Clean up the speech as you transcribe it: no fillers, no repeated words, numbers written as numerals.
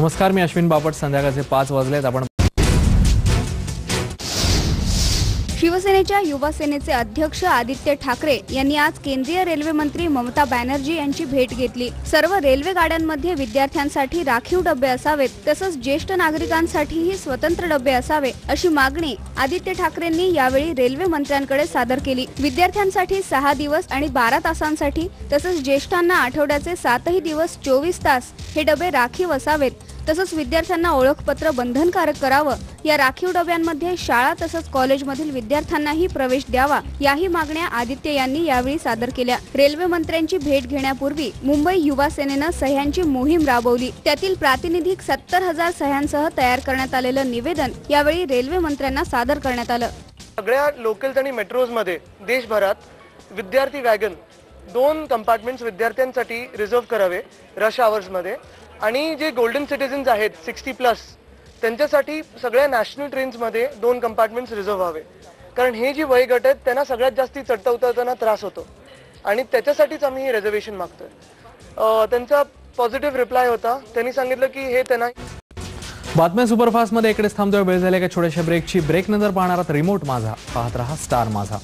नमस्कार, मी अश्विन बापट. संध्याकाळचे 5 वाजलेत. आपण शिवसेनेच्या युवा सेनेचे अध्यक्ष आदित्य ठाकरे यांनी आज केंद्रीय रेल्वे मंत्री ममता बॅनर्जी यांची भेट घेतली. सर्व रेल्वे गाड्यांमध्ये विद्यार्थ्यांसाठी राखीव डबे असावेत, तसंच ज्येष्ठ नागरिकांसाठीही स्वतंत्र डबे असावे अशी मागणी आदित्य ठाकरेंनी यावेळी रेल्वे मंत्र्यांकडे सादर केली. विद्यार्थ्यांसाठी 6 दिवस आणि 12 तासांसाठी तसंच ज्येष्ठांना आठवड्याचे 7 दिवस 24 तास हे डबे राखीव असावेत. तसंच विद्यार्थ्यांना ओळखपत्र बंधनकारक करावं. या राखीव डब्यांमध्ये शाळा तसंच कॉलेजमधील विद्यार्थ्यांनाही प्रवेश द्यावा, याही मागण्या आदित्य यांनी यावेळी सादर केल्या. रेल्वे मंत्र्यांची भेट घेण्यापूर्वी मुंबई युवा सेनेनं सह्यांची मोहीम राबवली. त्यातील प्रातिनिधिक 70,000 सह्यांसह तयार करण्यात आलेलं निवेदन यावेळी रेल्वे मंत्र्यांना सादर करण्यात आलं. सगळ्या लोकल्स आणि मेट्रोज मध्ये देशभरात विद्यार्थी वॅगन 2 कंपार्टमेंट्स विद्यार्थ्यांसाठी रिझर्व करावे रश आवर्स मध्ये, आणि जे गोल्डन सिटीजन्स आहेत 60+ त्यांच्यासाठी सगळ्या नॅशनल ट्रेन्स मध्ये 2 कंपार्टमेंट्स रिझर्व व्हावे. कारण हे जी वयोगट आहेत त्यांना सगळ्यात जास्त चढता उतरताना त्रास होतो आणि त्याच्यासाठीच आम्ही हे रिझर्वेशन मागतोय. त्यांचा पॉझिटिव्ह रिप्लाय होता. त्यांनी सांगितलं की हे त्यांना. बातम्या सुपरफास्ट मध्ये इकडेच थांबतोय. वेळ झाली का छोट्याशा ब्रेकची. ब्रेक नंतर पाहणार आहात रिमोट माझा. पाहत रहा स्टार माझा.